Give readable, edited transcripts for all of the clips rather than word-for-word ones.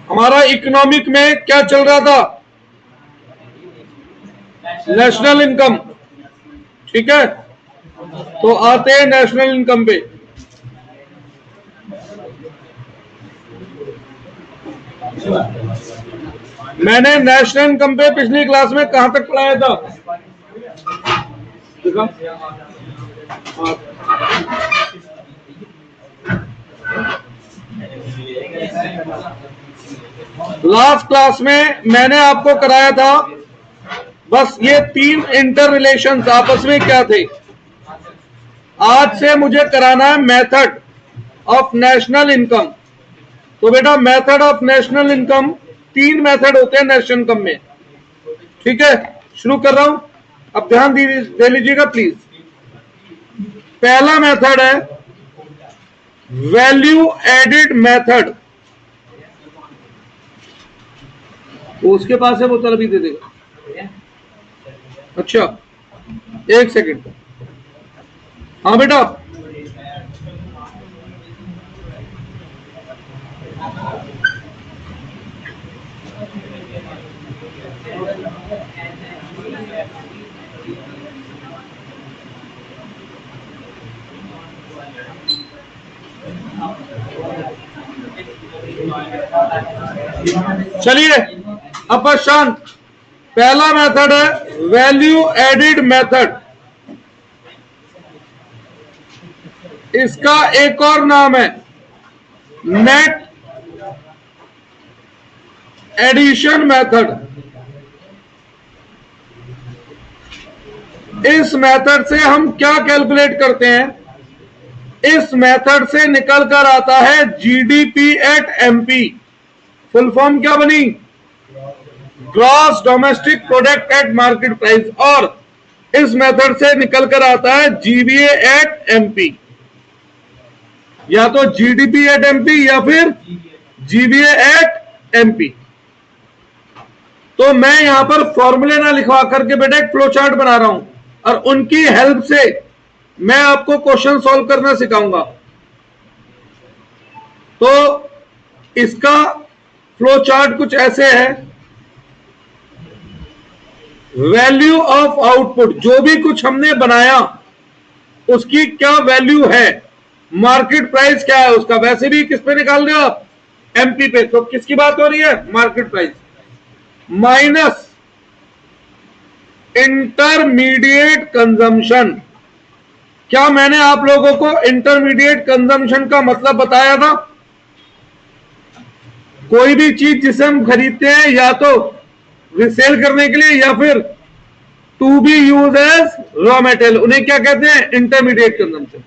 हमारा इकोनॉमिक में क्या चल रहा था? National income. ठीक है, तो आते हैं नेशनल इनकम पे। मैंने नेशनल इनकम पे पिछली क्लास में कहां तक पढ़ाया था? लास्ट क्लास में मैंने आपको कराया था बस ये 3 इंटर रिलेशंस आपस में क्या थे। आज से मुझे कराना है मेथड ऑफ नेशनल इनकम। तो बेटा method of national income, 3 method होते हैं नेशनल इनकम में। ठीक है, शुरू कर रहा हूं, अब ध्यान दे लीजिएगा प्लीज। पहला मेथड है वैल्यू एडिड मेथड। उसके पास है, बोतल अभी दे देगा। अच्छा, एक सेकंड। हाँ बेटा, चलिए अब बस शांत। पहला मेथड है वैल्यू एडिड मेथड। इसका एक और नाम है नेट एडिशन मेथड। इस मेथड से हम क्या कैलकुलेट करते हैं? इस मेथड से निकल कर आता है GDP at MP. Full form क्या बनी? Gross domestic product at market price. और इस मेथड से निकल कर आता है जीवीए एट एमपी। या तो जीडीपी एट एमपी या फिर जीवीए एट एमपी। तो मैं यहां पर फॉर्मूले ना लिखवा करके बेटा एक फ्लो चार्ट बना रहा हूं और उनकी हेल्प से मैं आपको क्वेश्चन सॉल्व करना सिखाऊंगा। तो इसका फ्लो चार्ट कुछ ऐसे है। वैल्यू ऑफ आउटपुट, जो भी कुछ हमने बनाया उसकी क्या वैल्यू है, मार्केट प्राइस क्या है उसका, वैसे भी किस पे निकाल रहे हो आप? एमपी पे। तो किसकी बात हो रही है? Market price minus intermediate consumption. क्या मैंने आप लोगों को इंटरमीडिएट कंजम्पशन का मतलब बताया था? कोई भी चीज जिसे हम खरीदते हैं या तो रिसेल करने के लिए या फिर to be use as raw material, उन्हें क्या कहते हैं? Intermediate consumption.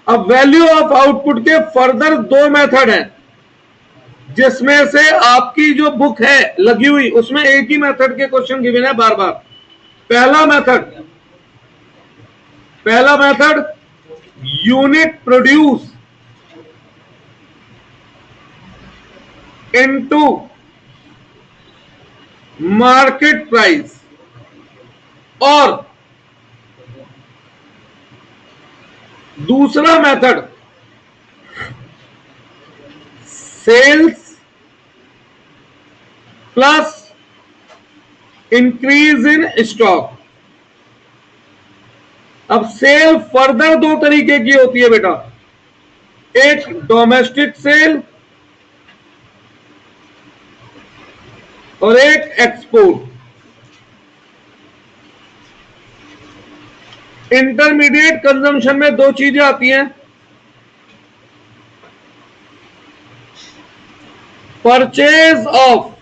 अब वैल्यू ऑफ आउटपुट के फर्दर 2 मेथड हैं, जिसमें से आपकी जो बुक है लगी हुई उसमें एक ही मेथड के क्वेश्चन गिवन है बार बार। पहला method unit produce into market price, और दूसरा method sales plus increase in stock. अब सेल फर्दर 2 तरीके की होती है बेटा, एक डोमेस्टिक सेल और एक एक्सपोर्ट। इंटरमीडिएट कंजम्पशन में 2 चीजें आती हैं, purchase of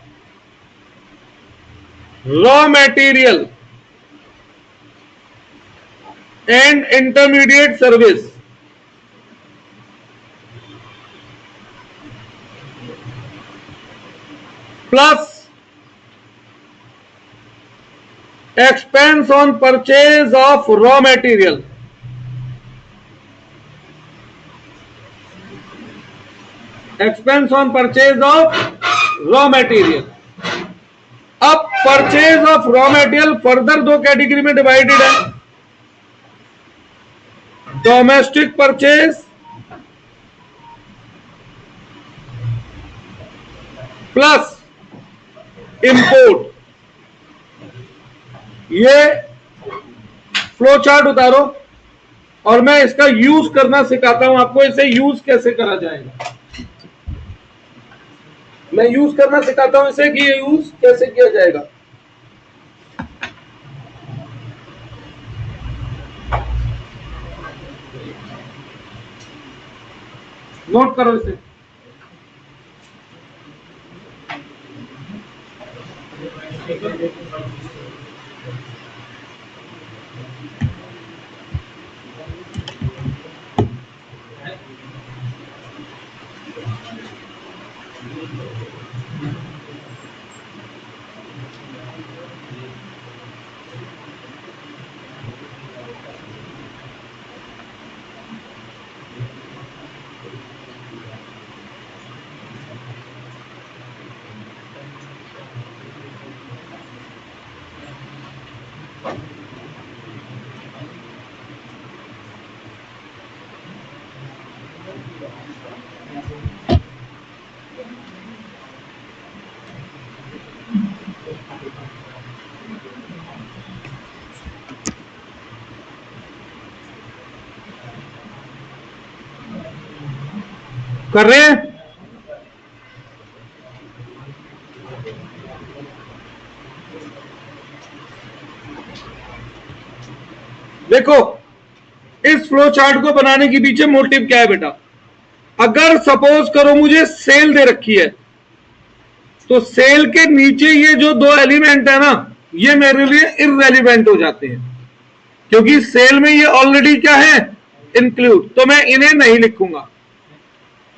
raw material and intermediate service. Plus expense on purchase of raw material। expense on purchase of raw material। अब purchase of raw material further 2 category में divided है, domestic purchase plus import, ये flow chart उतारो और मैं इसका use करना सिखाता हूं आपको। इसे यूज कैसे करा जाएगा, मैं यूज करना सिखाता हूं इसे कि ये यूज कैसे किया जाएगा। नोट करो इसे। कर रहे हैं? देखो, इस फ्लो चार्ट को बनाने के पीछे मोटिव क्या है बेटा। अगर सपोज करो मुझे सेल दे रखी है, तो सेल के नीचे ये जो दो एलिमेंट है ना, ये मेरे लिए इररेलेवेंट हो जाते हैं, क्योंकि सेल में ये ऑलरेडी क्या है, इंक्लूड, तो मैं इन्हें नहीं लिखूंगा।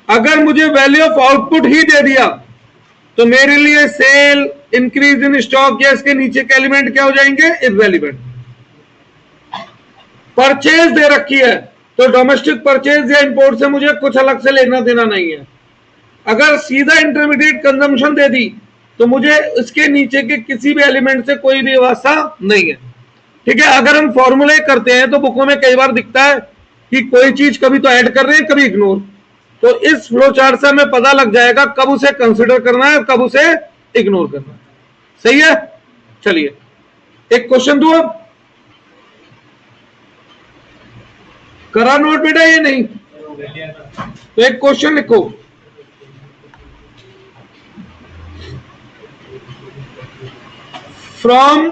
अगर मुझे वैल्यू ऑफ आउटपुट ही दे दिया तो मेरे लिए सेल, इंक्रीज इन स्टॉक या इसके नीचे के एलिमेंट क्या हो जाएंगे, इररेलेवेंट। परचेज दे रखी है तो डोमेस्टिक परचेज या इंपोर्ट से मुझे कुछ अलग से लेना देना नहीं है। अगर सीधा इंटरमीडिएट कंजम्पशन दे दी तो मुझे इसके नीचे के किसी भी एलिमेंट से कोई भी वास्ता नहीं है। ठीक है, अगर हम फॉर्मूले करते हैं तो बुकों में कई बार दिखता है कि कोई चीज कभी तो ऐड कर रहे हैं, कभी इग्नोर, तो इस फ्लो चार्ट से हमें पता लग जाएगा कब उसे कंसिडर करना है और कब उसे इग्नोर करना है। सही है, चलिए एक क्वेश्चन दू अब। करा नोट बेटा ये नहीं, तो एक क्वेश्चन लिखो। From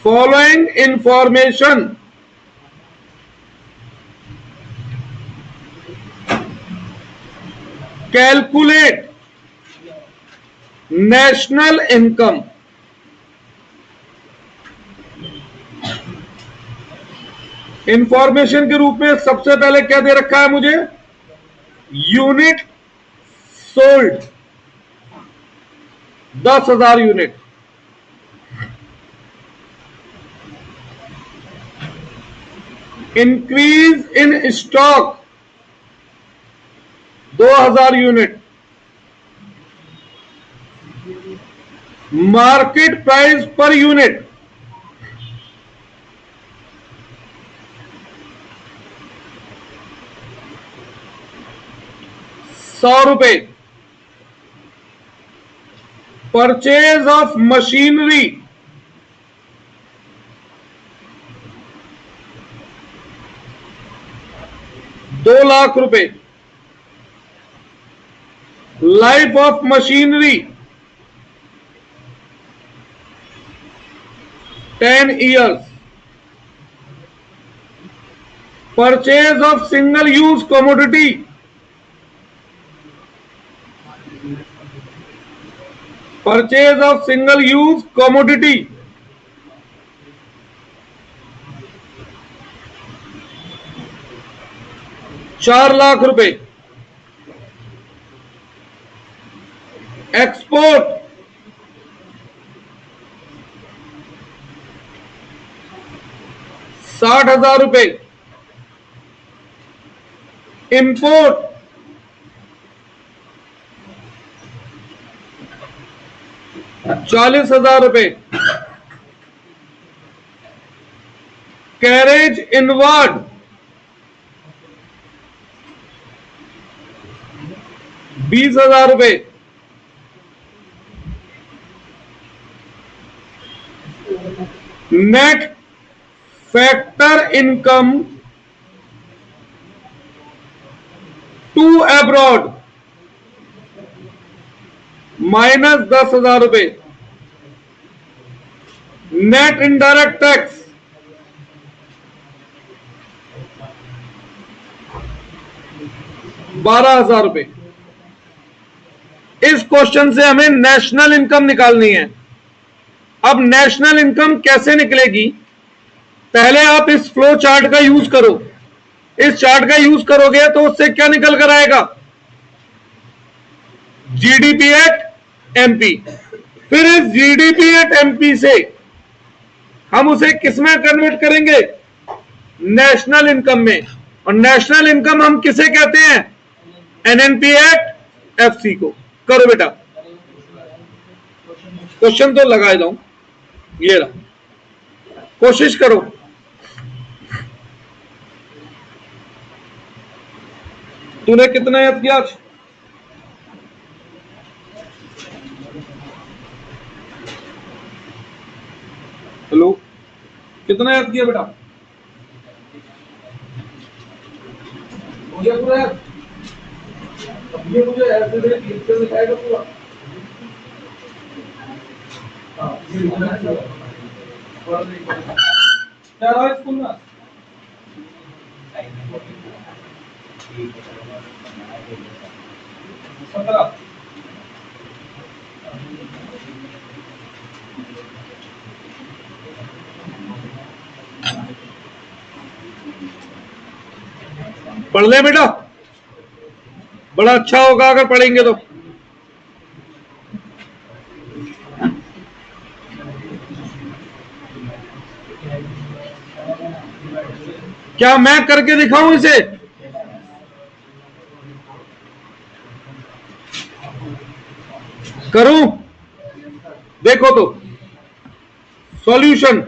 following information calculate national income. Information के रूप में सबसे पहले क्या दे रखा है मुझे, unit sold 10,000 unit, increase in stock 2,000 unit, market price per unit 100 रुपए, परचेज ऑफ मशीनरी 2 लाख रुपए, life of machinery 10 years, purchase of single use commodity purchase of single use commodity 4 lakh रुपए, एक्सपोर्ट 60,000 रुपए, इंपोर्ट 40,000 रुपए, कैरेज इनवर्ड 20,000 रुपए। Net factor income to abroad -10,000 रुपए। Net indirect tax 12,000 रुपए। इस question से हमें नेशनल इनकम निकालनी है। अब नेशनल इनकम कैसे निकलेगी? पहले आप इस फ्लो चार्ट का यूज करो। इस चार्ट का यूज करोगे तो उससे क्या निकल कर आएगा? GDP at MP. फिर इस जीडीपी एट एमपी से हम उसे किस में कन्वर्ट करेंगे? नेशनल इनकम में। और नेशनल इनकम हम किसे कहते हैं? एनएनपी एट एफसी को। करो बेटा, क्वेश्चन तो लगा दो। ये रहा, कोशिश करो। तूने कितना याद किया आज? हेलो, कितना याद किया बेटा? हो गया पूरा याद? अब ये मुझे ऐसे क्लिक कर दिखाएगा पूरा। क्या रहा है स्कूल में? पढ़ ले बेटा, बड़ा अच्छा होगा अगर पढ़ेंगे तो। क्या मैं करके दिखाऊं इसे? करूं? देखो तो, सॉल्यूशन।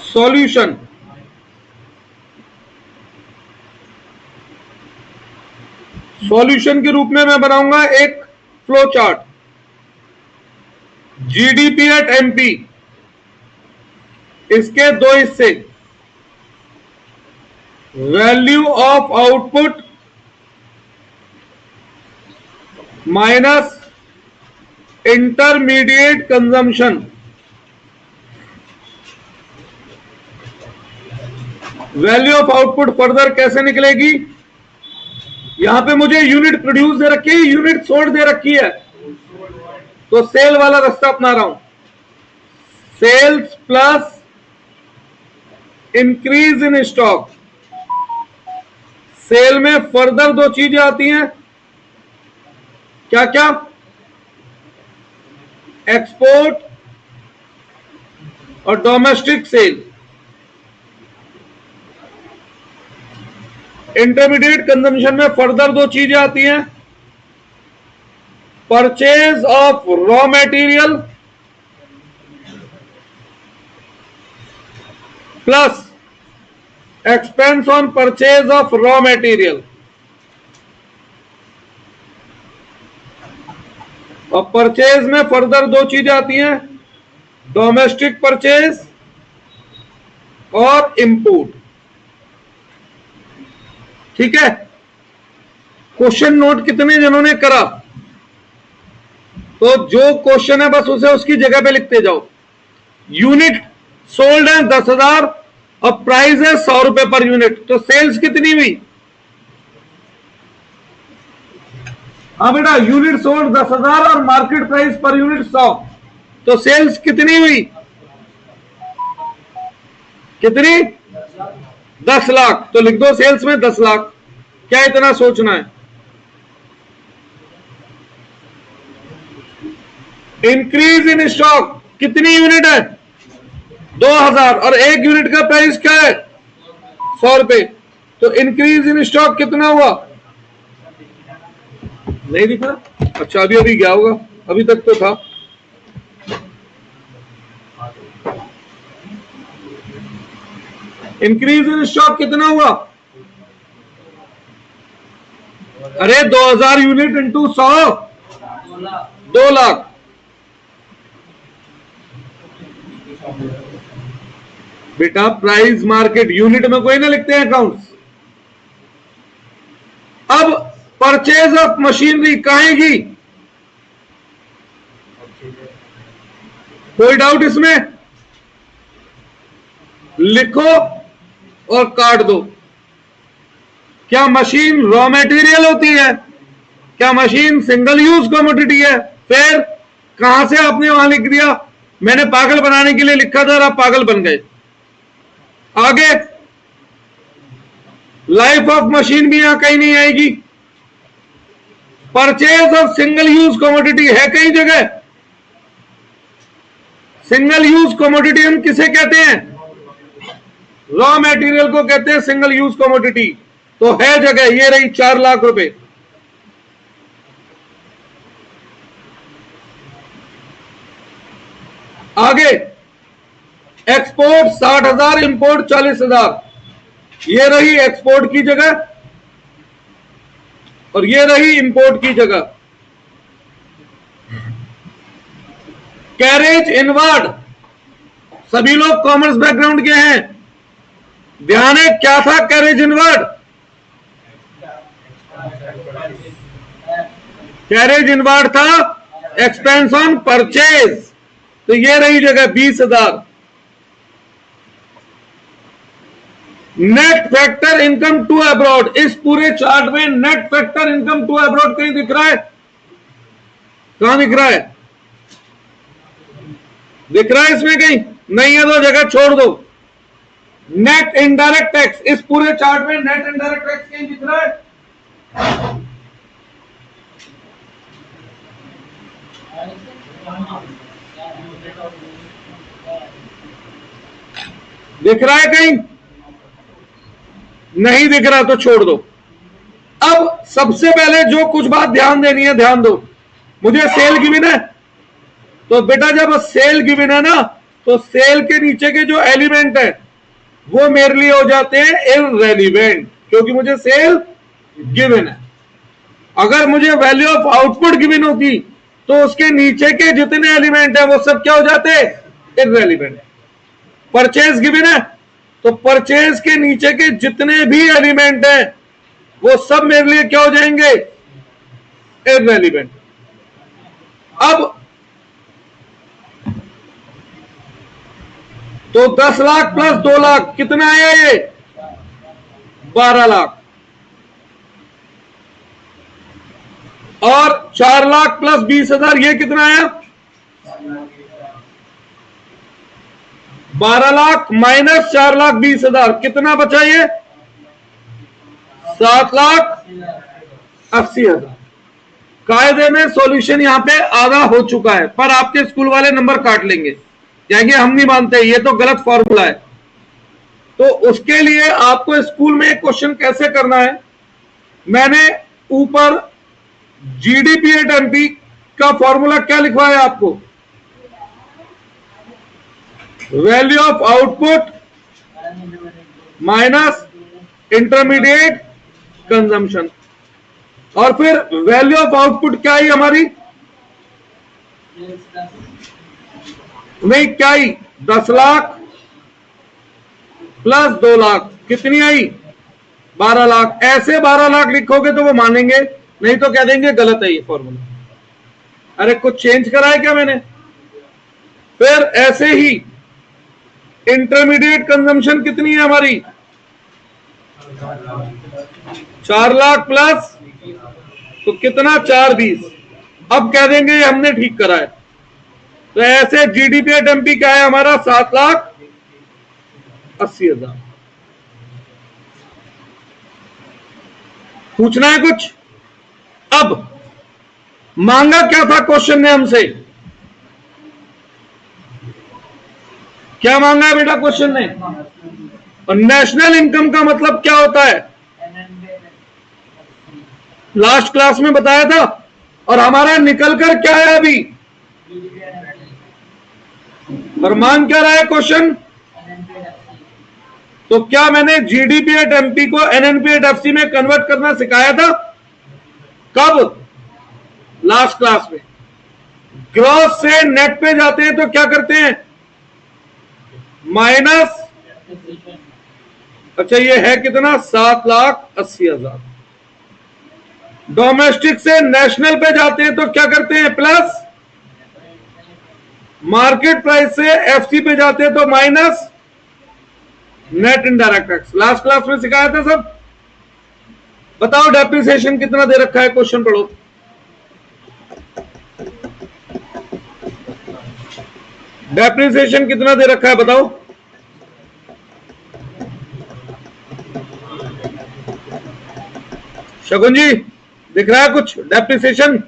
सॉल्यूशन सॉल्यूशन के रूप में मैं बनाऊंगा एक flow chart. GDP at MP, इसके दो हिस्से, value of output minus intermediate consumption. Value of output further कैसे निकलेगी? यहां पे मुझे यूनिट प्रोड्यूस दे रखी है, यूनिट सोल्ड दे रखी है, तो सेल वाला रास्ता अपना रहा हूं। Sales plus increase in stock. Sale में फर्दर दो चीजें आती हैं, क्या क्या? एक्सपोर्ट और डोमेस्टिक सेल। इंटरमीडिएट कंजम्पशन में फर्दर दो चीजें आती हैं, purchase of raw material plus expense on purchase of raw material. और परचेज में फर्दर दो चीजें आती हैं, डोमेस्टिक परचेज और इंपोर्ट। ठीक है, क्वेश्चन नोट कितने जनों ने करा? तो जो क्वेश्चन है बस उसे उसकी जगह पे लिखते जाओ। यूनिट सोल्ड है 10,000 और प्राइस है 100 रुपए पर यूनिट, तो सेल्स कितनी हुई? हाँ बेटा, यूनिट सोल्ड 10,000 और मार्केट प्राइस पर यूनिट 100, तो सेल्स कितनी हुई? कितनी? 10 लाख। तो लिख दो सेल्स में 10 लाख। क्या इतना सोचना है? इंक्रीज इन स्टॉक कितनी यूनिट है? 2,000 और एक यूनिट का प्राइस क्या है? 100 रुपए। तो इंक्रीज इन स्टॉक कितना हुआ? नहीं दिखा? अच्छा, अभी अभी क्या होगा, अभी तक तो था। इंक्रीज इन स्टॉक कितना हुआ? अरे 2000 यूनिट इंटू 100 2 लाख। बेटा प्राइस मार्केट यूनिट में कोई ना लिखते हैं अकाउंट्स। अब परचेज ऑफ मशीनरी कहेगी, कोई डाउट इसमें? लिखो और काट दो। क्या मशीन रॉ मटेरियल होती है? क्या मशीन सिंगल यूज कमोडिटी है? फिर कहां से आपने वहां लिख दिया? मैंने पागल बनाने के लिए लिखा था और आप पागल बन गए। आगे लाइफ ऑफ मशीन भी यहां कहीं नहीं आएगी। Purchase of single use commodity है कई जगह। सिंगल यूज कमोडिटी हम किसे कहते हैं? रॉ मटेरियल को कहते हैं सिंगल यूज कमोडिटी। तो है जगह, ये रही 4 लाख रुपए। आगे एक्सपोर्ट 60,000, इंपोर्ट 40,000। ये रही एक्सपोर्ट की जगह और ये रही इंपोर्ट की जगह। कैरेज इनवर्ड, सभी लोग कॉमर्स बैकग्राउंड के हैं, ध्यान है क्या था कैरेज इनवर्ड? कैरेज इनवर्ड था एक्सपेंस ऑन परचेज। तो ये रही जगह 20,000। Net factor income to abroad, इस पूरे चार्ट में net factor income to abroad कहीं दिख रहा है? कहां दिख रहा है? दिख रहा है इसमें कहीं? नहीं है तो जगह छोड़ दो। नेट इनडायरेक्ट टैक्स, इस पूरे चार्ट में नेट इनडायरेक्ट टैक्स कहीं दिख रहा है? दिख रहा है कहीं? नहीं दिख रहा तो छोड़ दो। अब सबसे पहले जो कुछ बात ध्यान देनी है ध्यान दो। मुझे सेल गिवन है, तो बेटा जब सेल गिवन है ना, तो सेल के नीचे के जो एलिमेंट है वो मेरे लिए हो जाते हैं इररेलेवेंट, क्योंकि मुझे सेल गिवन है। अगर मुझे वैल्यू ऑफ आउटपुट गिवन होती तो उसके नीचे के जितने एलिमेंट है वो सब क्या हो जाते? इररेलेवेंट। परचेज गिवन है तो परचेज के नीचे के जितने भी एलिमेंट हैं वो सब मेरे लिए क्या हो जाएंगे? इररेलेवेंट। अब तो 10 लाख प्लस 2 लाख कितना आया? ये 12 लाख। और 4 लाख प्लस 20,000 ये कितना आया? 12 लाख माइनस 4 लाख 20,000 कितना बचा? ये 7,80,000। कायदे में सॉल्यूशन यहां पे आधा हो चुका है, पर आपके स्कूल वाले नंबर काट लेंगे, कहेंगे हम नहीं मानते, ये तो गलत फॉर्मूला है। तो उसके लिए आपको स्कूल में एक क्वेश्चन कैसे करना है, मैंने ऊपर जीडीपी एट एमपी का फॉर्मूला क्या लिखवाया आपको? Value of output minus intermediate consumption. और फिर वैल्यू ऑफ आउटपुट क्या आई हमारी? नहीं क्या आई? 10 लाख प्लस 2 लाख कितनी आई? 12 लाख। ऐसे 12 लाख लिखोगे तो वो मानेंगे, नहीं तो कह देंगे गलत है ये फॉर्मूला। अरे कुछ चेंज करा है क्या मैंने? फिर ऐसे ही इंटरमीडिएट कंजम्पशन कितनी है हमारी? 4 लाख प्लस तो कितना? 420। अब कह देंगे ये हमने ठीक करा है। तो ऐसे जीडीपी एट एमपी क्या है हमारा? 7,80,000। पूछना है कुछ? अब मांगा क्या था क्वेश्चन ने हमसे? क्या मांगा है बेटा क्वेश्चन ने? और नेशनल इनकम का मतलब क्या होता है? लास्ट क्लास में बताया था। और हमारा निकल कर क्या है अभी? और मान क्या रहा है क्वेश्चन? तो क्या मैंने जीडीपी एट एमपी को एनएनपी एट एफसी में कन्वर्ट करना सिखाया था? कब? लास्ट क्लास में। ग्रॉस से नेट पे जाते हैं तो क्या करते हैं? माइनस। अच्छा, ये है कितना? 7,80,000। डोमेस्टिक से नेशनल पे जाते हैं तो क्या करते हैं? प्लस। मार्केट प्राइस से एफसी पे जाते हैं तो minus net indirect tax. Last class में सिखाया था सब। बताओ डेप्रिसिएशन कितना दे रखा है? क्वेश्चन पढ़ो। डेप्रिसिएशन कितना दे रखा है बताओ। शगुन जी, दिख रहा है कुछ डेप्रिसिएशन?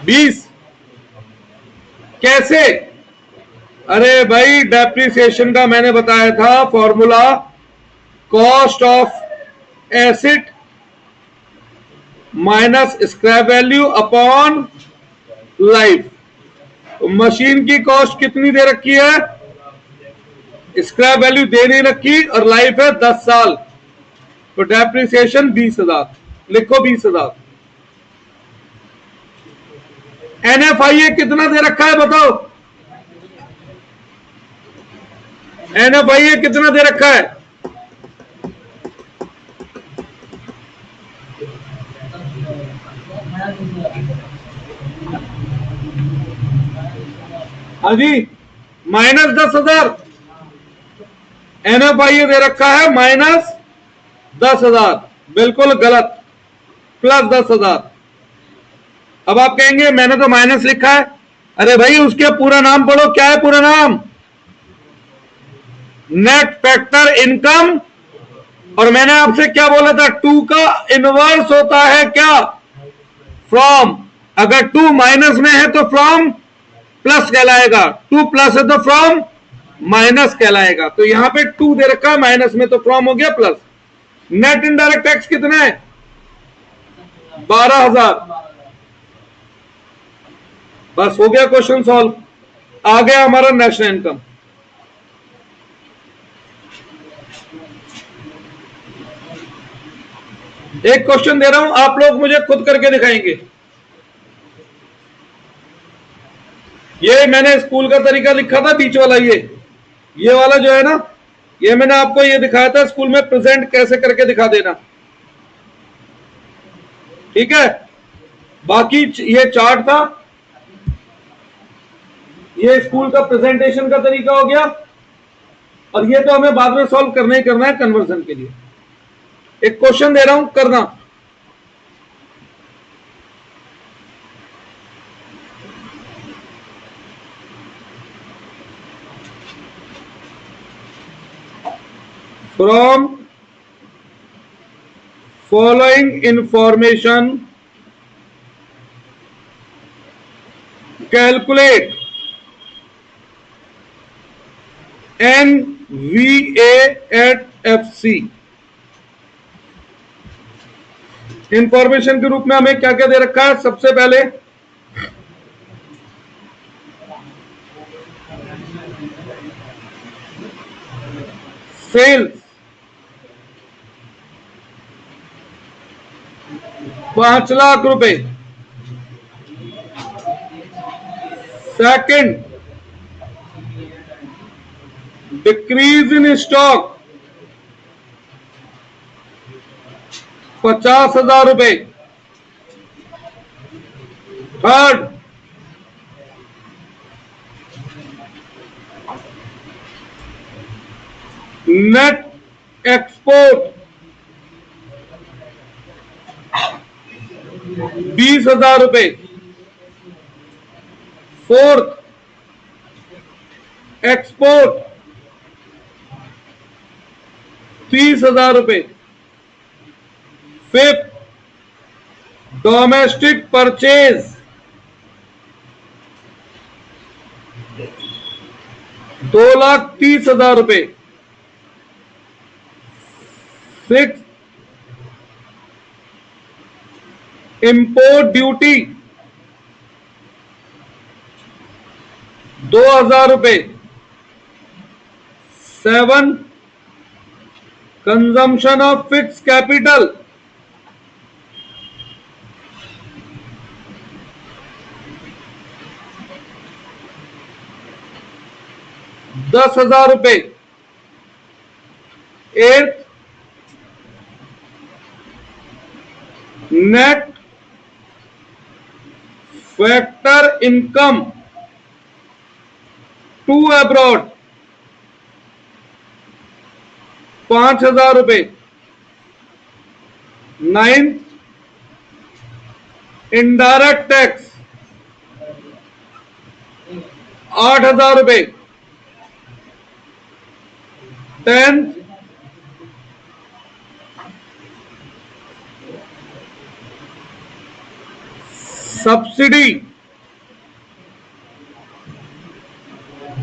बीस। कैसे? अरे भाई, डेप्रिसिएशन का मैंने बताया था formula, cost of asset minus scrap value upon life. तो मशीन की कॉस्ट कितनी दे रखी है? स्क्रैप वैल्यू दे नहीं रखी और लाइफ है 10 साल, तो डेप्रिसिएशन 20,000। लिखो 20,000। एनएफआईए कितना दे रखा है बताओ। एनएफआईए कितना दे रखा है? हाँ जी, माइनस 10,000। एनएफआईए दे रखा है माइनस 10,000। बिल्कुल गलत, प्लस 10,000। अब आप कहेंगे मैंने तो माइनस लिखा है। अरे भाई, उसके पूरा नाम पढ़ो। क्या है पूरा नाम? Net factor income. और मैंने आपसे क्या बोला था? 2 का इनवर्स होता है क्या? फ्रॉम। अगर 2 माइनस में है तो फ्रॉम प्लस कहलाएगा, 2 प्लस है तो फ्रॉम माइनस कहलाएगा। तो यहां पे 2 दे रखा है, माइनस में तो फ्रॉम हो गया प्लस। नेट इनडायरेक्ट टैक्स कितना है? 12,000। बस हो गया क्वेश्चन सॉल्व। आ गया हमारा नेशनल इनकम। एक क्वेश्चन दे रहा हूं, आप लोग मुझे खुद करके दिखाएंगे। ये मैंने स्कूल का तरीका लिखा था बीच वाला, ये वाला जो है ना, ये मैंने आपको ये दिखाया था स्कूल में, प्रेजेंट कैसे करके दिखा देना। ठीक है, बाकी ये चार्ट था, ये स्कूल का प्रेजेंटेशन का तरीका हो गया, और ये तो हमें बाद में सॉल्व करना ही करना है कन्वर्जन के लिए। एक क्वेश्चन दे रहा हूं, करना। From following information calculate NVA at FC। Information के रूप में हमें क्या क्या दे रखा है? सबसे पहले सेल्स 5 लाख रुपए। सेकंड, डिक्रीज इन स्टॉक 50,000 रुपए। थर्ड, नेट एक्सपोर्ट 20,000 रुपए। फोर्थ, एक्सपोर्ट 30,000 रुपए। फिफ्थ, डोमेस्टिक परचेज 2,30,000 रुपए। सिक्स, इंपोर्ट ड्यूटी 2,000 रुपए। 7 कंजम्पशन ऑफ फिक्स कैपिटल 10,000 रुपए। 8 net factor income to abroad 5,000 रुपए। 9 इनडायरेक्ट टैक्स 8,000 रुपए। 10 सब्सिडी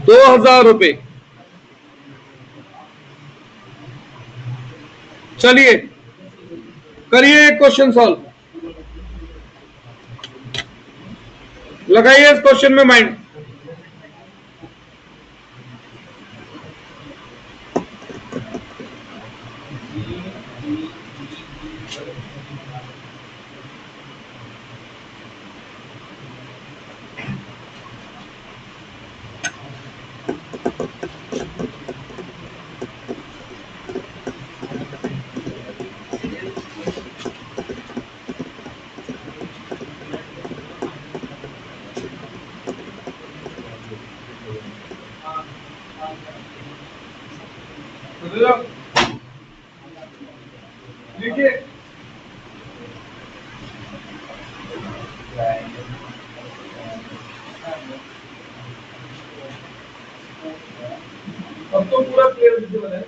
2,000 रुपए। चलिए करिए एक क्वेश्चन सॉल्व, लगाइए इस क्वेश्चन में माइंड। देखिए अब तो पूरा क्लियर विजिबल है।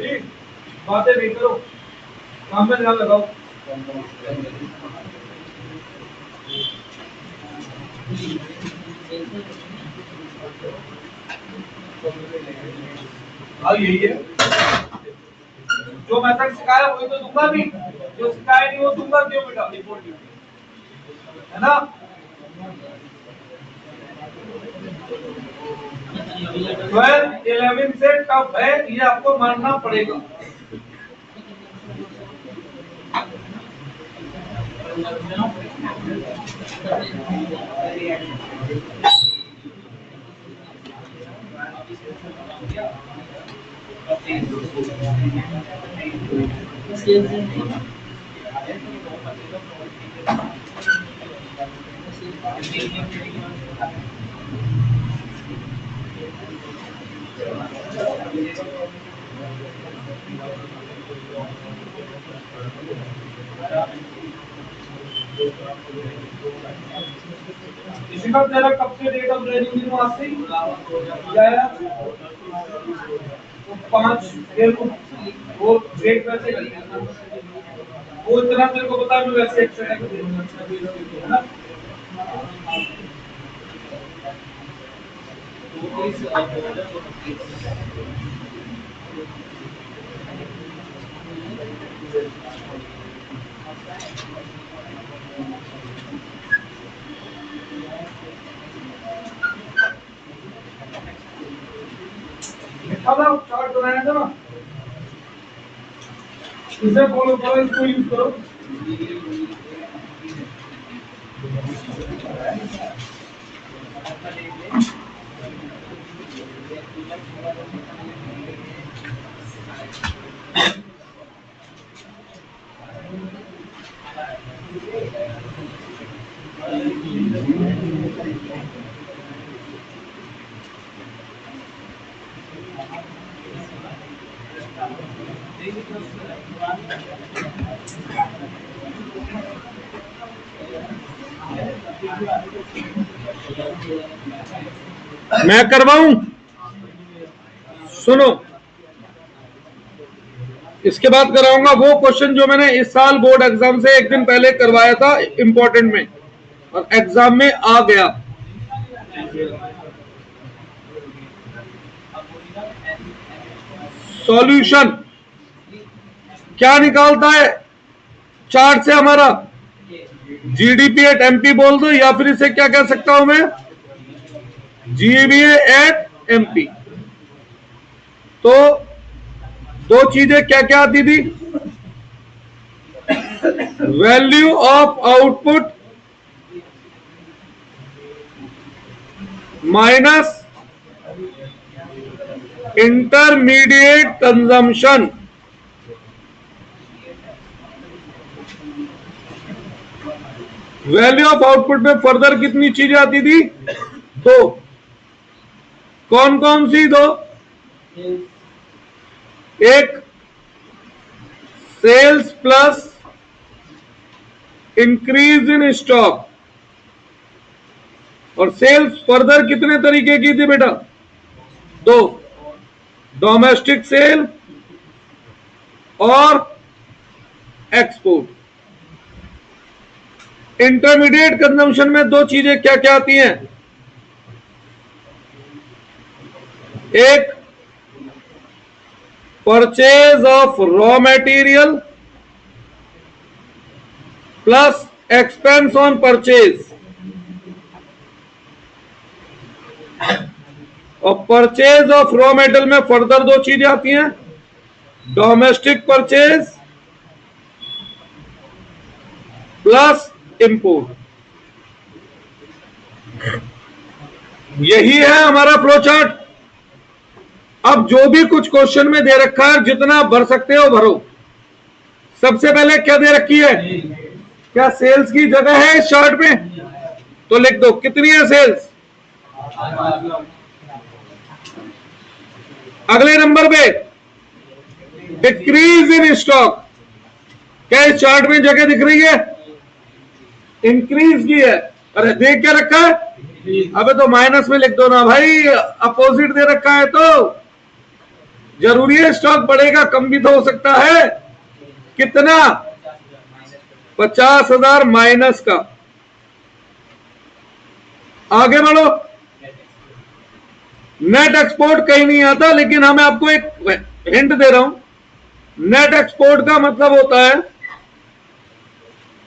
जी बातें नहीं करो, काम में ध्यान लगाओ। हाँ यही है, जो मेथड सिखाया वही तो दूंगा भी, जो सिखाया नहीं वो दूंगा क्यों बेटा? रिपोर्ट है ना। 12 11 से टफ है, ये आपको मानना पड़ेगा। इसी का तेरा कब से डेट ऑफ रेन्यूअल वहां से क्या है? 5 वो डेट वैसे करेंगे, वो इतना तेरे को बता, मैं वैसे एक्सटेंड कर दूंगा, है ना। चार्ट बनाया था ना, इसे फॉलो करो, इसको यूज करो। मैं करवाऊं, सुनो इसके बाद कराऊंगा वो क्वेश्चन जो मैंने इस साल बोर्ड एग्जाम से एक दिन पहले करवाया था इंपॉर्टेंट में, और एग्जाम में आ गया। सॉल्यूशन क्या निकालता है चार्ट से हमारा? जीडीपी एट एमपी बोल दो, या फिर इसे क्या कह सकता हूं मैं? GVA at MP. तो दो चीजें क्या क्या आती थी? Value of output minus intermediate consumption. Value of output में फर्दर कितनी चीजें आती थी? दो। कौन कौन सी दो? एक sales plus increase in stock, और सेल्स फर्दर कितने तरीके की थी बेटा? दो, डोमेस्टिक सेल और एक्सपोर्ट। इंटरमीडिएट कंजम्पशन में दो चीजें क्या क्या आती हैं? एक purchase of raw material plus expense on purchase, और परचेज ऑफ रॉ मेटेरियल में फर्दर दो चीजें आती हैं, डोमेस्टिक परचेज प्लस इंपोर्ट। यही है हमारा फ्लो चार्ट। अब जो भी कुछ क्वेश्चन में दे रखा है, जितना भर सकते हो भरो। सबसे पहले क्या दे रखी है? क्या सेल्स की जगह है इस चार्ट में? तो लिख दो कितनी है सेल्स। अगले नंबर पे डिक्रीज इन स्टॉक, क्या इस चार्ट में जगह दिख रही है? इंक्रीज की है। अरे देख क्या रखा है? अबे तो माइनस में लिख दो ना भाई, अपोजिट दे रखा है तो जरूरी है स्टॉक बढ़ेगा, कम भी तो हो सकता है। कितना? 50,000 माइनस का। आगे बढ़ो। नेट एक्सपोर्ट कहीं नहीं आता, लेकिन हमें आपको एक हिंट दे रहा हूं। नेट एक्सपोर्ट का मतलब होता है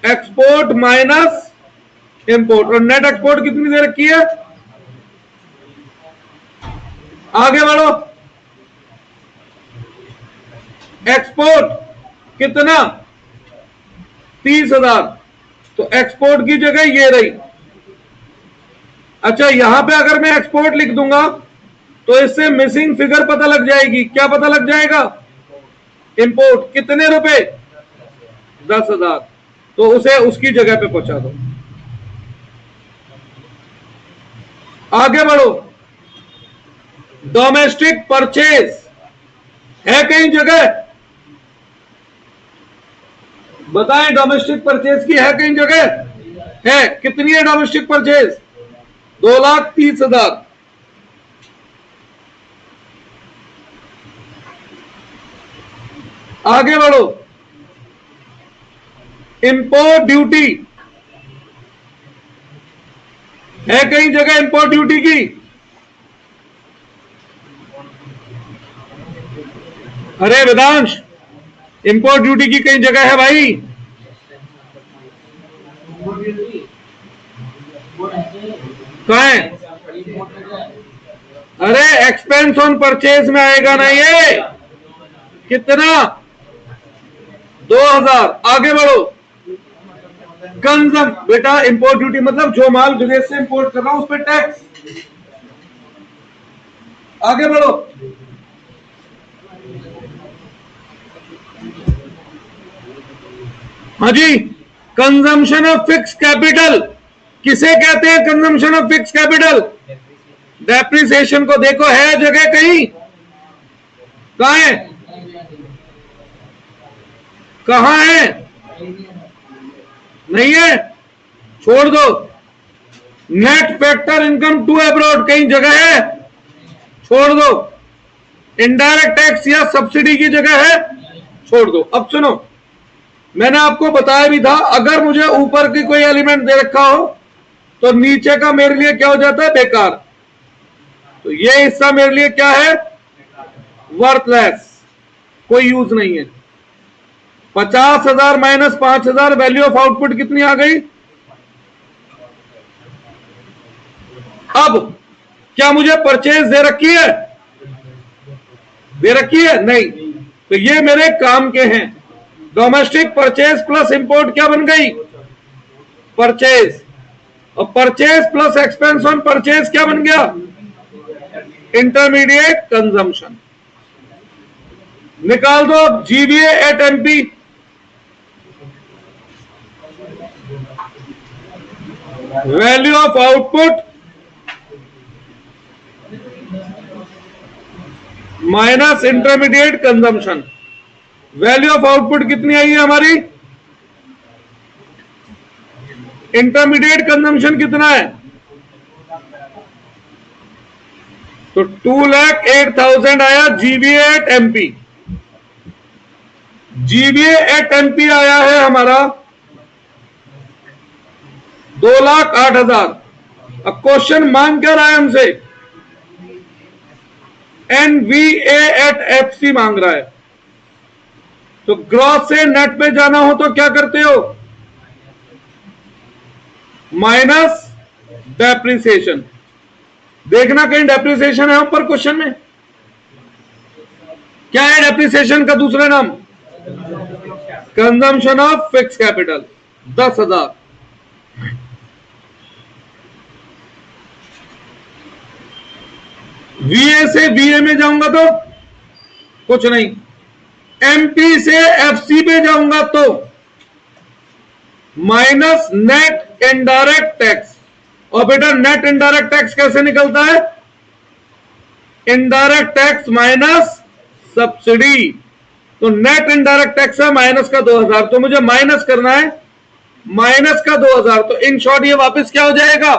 एक्सपोर्ट माइनस इंपोर्ट, और नेट एक्सपोर्ट कितनी दे रखी है? आगे बढ़ो। एक्सपोर्ट कितना? 30,000। तो एक्सपोर्ट की जगह ये रही। अच्छा, यहां पे अगर मैं एक्सपोर्ट लिख दूंगा तो इससे मिसिंग फिगर पता लग जाएगी। क्या पता लग जाएगा? इंपोर्ट कितने रुपए? 10,000। तो उसे उसकी जगह पे पहुंचा दो। आगे बढ़ो। डोमेस्टिक परचेज है कहीं जगह? बताएं, डोमेस्टिक परचेज की है कहीं जगह? है। कितनी है डोमेस्टिक परचेज? 2,30,000। आगे बढ़ो। इंपोर्ट ड्यूटी है कहीं जगह? इंपोर्ट ड्यूटी की अरे वेदांश, इंपोर्ट ड्यूटी की कहीं जगह है भाई? कहाँ है? अरे एक्सपेंस ऑन परचेज में आएगा ना ये। कितना? 2,000। आगे बढ़ो। कंजम बेटा, इंपोर्ट ड्यूटी मतलब जो माल विदेश से इंपोर्ट कर रहा हूं उस पर टैक्स। आगे बढ़ो। हाँ जी, कंजम्पशन ऑफ फिक्स कैपिटल किसे कहते हैं? Consumption of fix capital. Depreciation को देखो, है जगह कहीं? कहां है? कहां है? नहीं है, छोड़ दो। Net factor income to abroad कहीं जगह है? छोड़ दो। इनडायरेक्ट टैक्स या सब्सिडी की जगह है? छोड़ दो। अब सुनो, मैंने आपको बताया भी था, अगर मुझे ऊपर की कोई एलिमेंट दे रखा हो तो नीचे का मेरे लिए क्या हो जाता है, बेकार। तो ये हिस्सा मेरे लिए क्या है, वर्थलेस, कोई यूज नहीं है। 50,000 माइनस 5,000, वैल्यू ऑफ आउटपुट कितनी आ गई। अब क्या मुझे परचेज दे रखी है, दे रखी है नहीं, तो ये मेरे काम के हैं। डोमेस्टिक परचेज प्लस इंपोर्ट क्या बन गई, परचेज, और purchase plus expense on purchase क्या बन गया, इंटरमीडिएट कंजम्पशन। निकाल दो अब GVA eight MP. Value of output minus intermediate consumption. Value of output कितनी आई है हमारी, इंटरमीडिएट कंजम्पशन कितना है, तो 2,08,000 आया GVA eight MP. GVA eight MP आया है हमारा 2,08,000। अब क्वेश्चन मांग क्या रहा है हमसे, एनवीए एट एफसी मांग रहा है। तो ग्रॉस से नेट पे जाना हो तो क्या करते हो, माइनस डेप्रिसिएशन। देखना कहीं डेप्रिसिएशन है ऊपर क्वेश्चन में, क्या है डेप्रिसिएशन का दूसरा नाम, कंजम्पशन ऑफ फिक्स कैपिटल 10,000। वीए से वीए में जाऊंगा तो कुछ नहीं, एमपी से एफसी पे जाऊंगा तो माइनस नेट इनडायरेक्ट टैक्स। और बेटा नेट इनडायरेक्ट टैक्स कैसे निकलता है, इनडायरेक्ट टैक्स माइनस सब्सिडी। तो नेट इनडायरेक्ट टैक्स है माइनस का 2,000, तो मुझे माइनस करना है माइनस का 2,000। तो इन शॉर्ट ये वापस क्या हो जाएगा,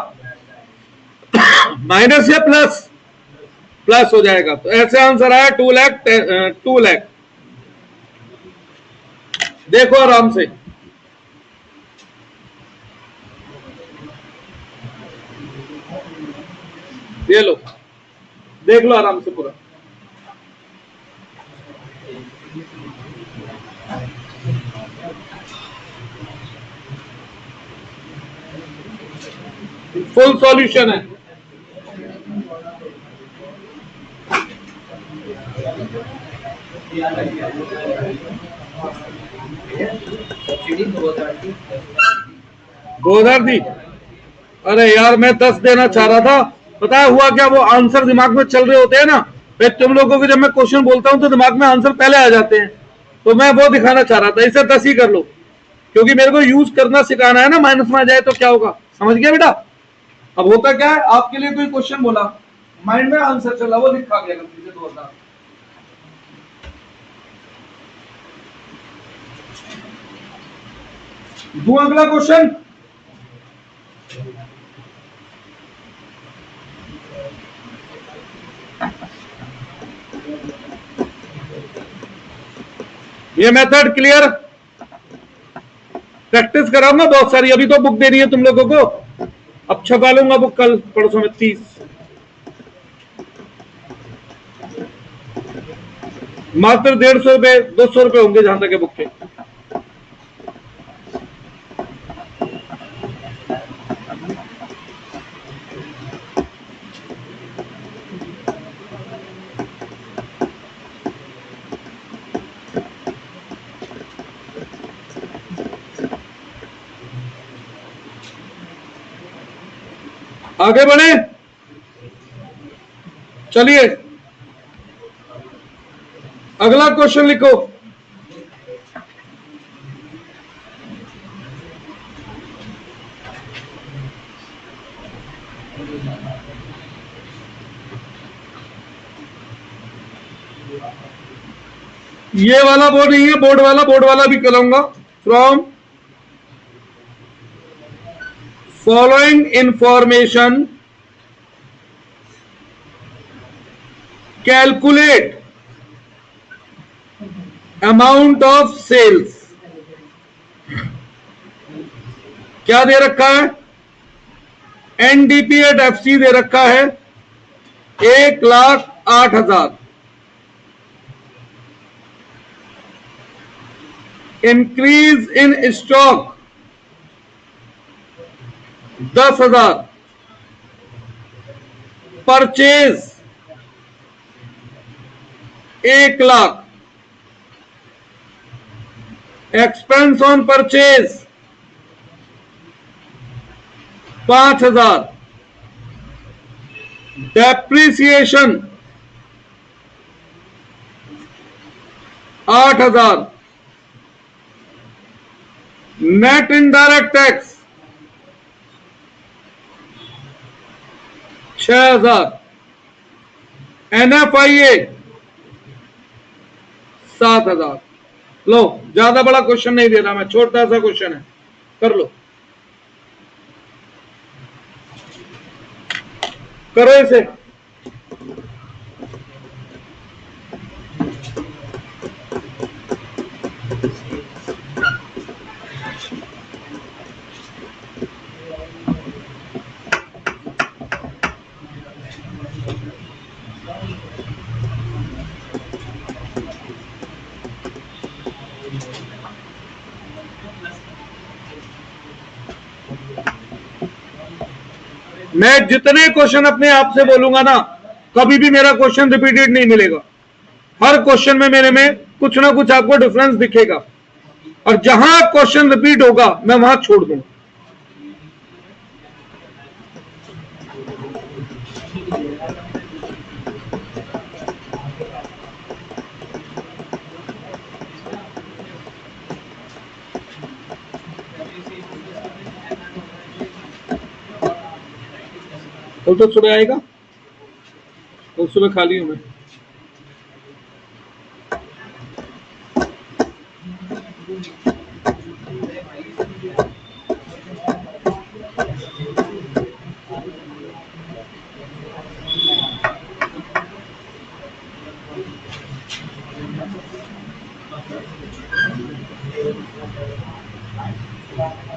माइनस या प्लस, प्लस हो जाएगा। तो ऐसे आंसर आया 2 लाख। देखो आराम से, ये लो, देख लो आराम से पूरा। फुल सॉल्यूशन है। सब्सिडी 2,000 थी। अरे यार मैं 10 देना चाह रहा था, पता है हुआ क्या, वो आंसर दिमाग में चल रहे होते हैं ना, फिर तुम लोगों को जब मैं क्वेश्चन बोलता हूं तो दिमाग में आंसर पहले आ जाते हैं, तो मैं वो दिखाना चाह रहा था। इसे 10 ही कर लो, क्योंकि मेरे को यूज करना सिखाना है ना, माइनस में आ जाए तो क्या होगा, समझ गया बेटा। अब होता क्या है, आपके लिए कोई क्वेश्चन बोला, माइंड में आंसर चला, वो लिखा गया गलती से 2,000। दो अगला क्वेश्चन, ये मेथड क्लियर, प्रैक्टिस कराऊंगा बहुत सारी। अभी तो बुक देनी है तुम लोगों को, अब छपा लूंगा बुक कल परसों में 30। मात्र 150 रुपए 200 रुपए होंगे जहां तक है बुक के। आगे बढ़े, चलिए अगला क्वेश्चन लिखो। ये वाला बोर्ड नहीं है, बोर्ड वाला भी कराऊंगा। From following information calculate amount of sales क्या दे रखा है? एनडीपी एट एफसी दे रखा है 1,08,000। Increase in stock 10,000। Purchase 1,00,000। Expense on purchase 5,000। Depreciation 8,000। Net indirect tax 6,000। NFIA 7,000। लो, ज्यादा बड़ा क्वेश्चन नहीं दे रहा मैं, छोटा सा क्वेश्चन है, कर लो, करो इसे। मैं जितने क्वेश्चन अपने आप से बोलूंगा ना, कभी भी मेरा क्वेश्चन रिपीटेड नहीं मिलेगा। हर क्वेश्चन में मेरे में कुछ ना कुछ आपको डिफरेंस दिखेगा, और जहां क्वेश्चन रिपीट होगा मैं वहां छोड़ दूंगा। कल तो सुबह आएगा, कल सुबह खाली हूं मैं।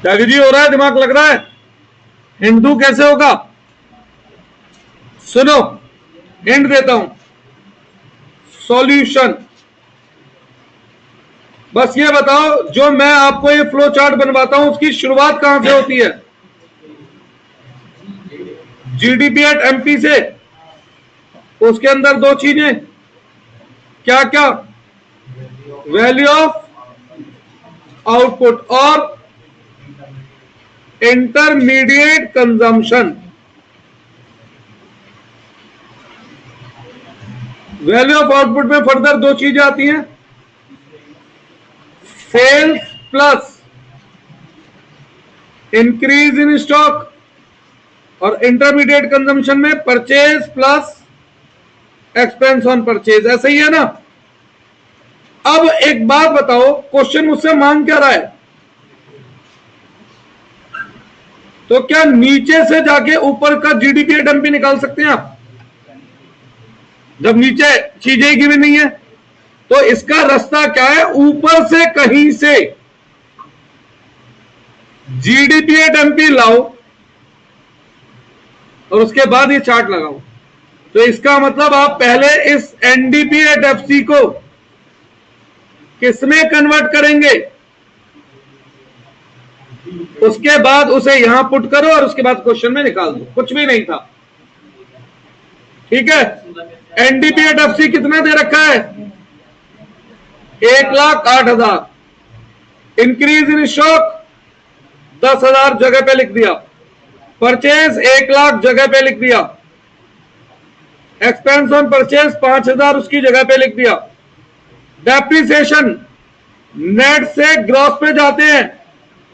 त्यागी जी हो रहा है, दिमाग लग रहा है। हिंदू कैसे होगा? सुनो, हिंट देता हूं, सॉल्यूशन। बस ये बताओ, जो मैं आपको ये फ्लो चार्ट बनवाता हूं उसकी शुरुआत कहां से होती है? जीडीपी एट एमपी से। उसके अंदर दो चीजें, क्या क्या? वैल्यू ऑफ आउटपुट और intermediate consumption. Value of output में फर्दर दो चीजें आती हैं, sales plus increase in stock, और इंटरमीडिएट कंजम्पशन में purchase plus expense on purchase. ऐसा ही है ना? अब एक बात बताओ, क्वेश्चन मुझसे मांग क्या रहा है? तो क्या नीचे से जाके ऊपर का जीडीपी एट एमपी निकाल सकते हैं आप? जब नीचे चीजें ही गिवन नहीं है, तो इसका रास्ता क्या है? ऊपर से कहीं से जीडीपी एट एमपी लाओ और उसके बाद ये चार्ट लगाओ। तो इसका मतलब आप पहले इस एनडीपी एट एफसी को किसमें कन्वर्ट करेंगे, उसके बाद उसे यहां पुट करो और उसके बाद क्वेश्चन में निकाल दो। कुछ भी नहीं था, ठीक है? एनडीपी एट एफसी कितना दे रखा है? 1,08,000। इंक्रीज इन स्टॉक 10,000 जगह पे लिख दिया। परचेज 1,00,000 जगह पे लिख दिया। एक्सपेंस ऑन परचेज 5,000 उसकी जगह पे लिख दिया। डेप्रिसिएशन नेट से ग्रॉस पे जाते हैं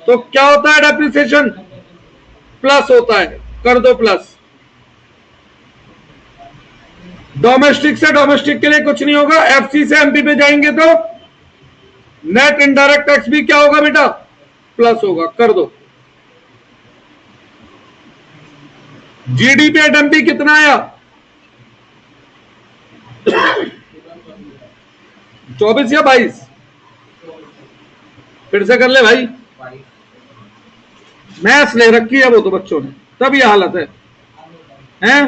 तो क्या होता है? डेप्रिसिएशन प्लस होता है, कर दो प्लस। डोमेस्टिक से डोमेस्टिक के लिए कुछ नहीं होगा, एफसी से एमपी पे जाएंगे तो नेट इनडायरेक्ट टैक्स भी क्या होगा बेटा? प्लस होगा, कर दो। जीडीपी एट एमपी कितना आया? 24 या 22? फिर से कर ले भाई, मैथ्स ले रखी है वो तो बच्चों ने, तब ये हालत है, हैं?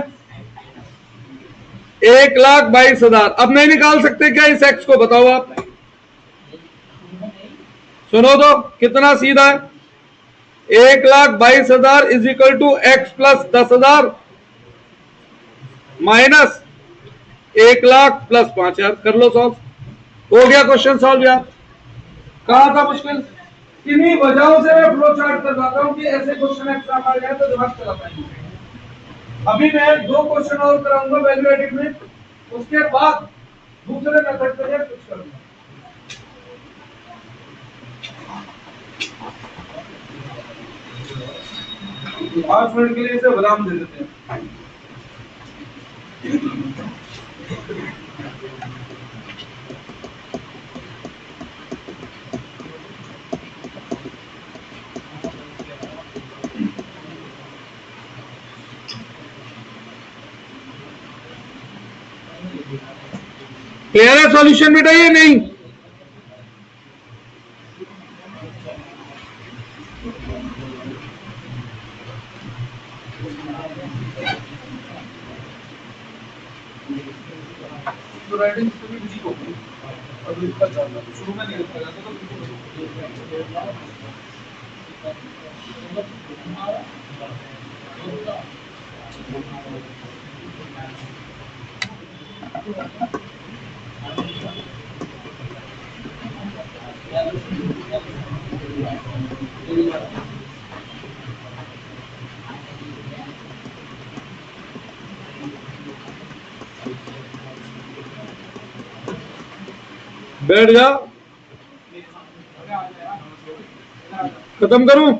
1,22,000। अब नहीं निकाल सकते क्या इस एक्स को, बताओ आप, सुनो तो कितना सीधा है। 1,22,000 is equal to x plus 10,000 minus 1,00,000 plus 5,000। कर लो सॉल्व, हो गया क्वेश्चन सॉल्व यार। कहा था मुश्किल, किन्हीं वजहों से मैं फ्लो चार्ट करवाता हूं कि ऐसे क्वेश्चन एग्जाम आ गए तो दिमाग चला पाएंगे। अभी मैं 2 क्वेश्चन और कराऊंगा वैल्यू एडिट में, उसके बाद दूसरे मेथड से कुछ करूंगा। 5 मिनट के लिए इसे विराम दे देते हैं। क्लियर है सॉल्यूशन बेटा ये नहीं? तो राइटिंग भी बिजी हो गई और इसका चलना शुरू में नहीं लिखा जाता तो बैठ जा, खत्म करूं?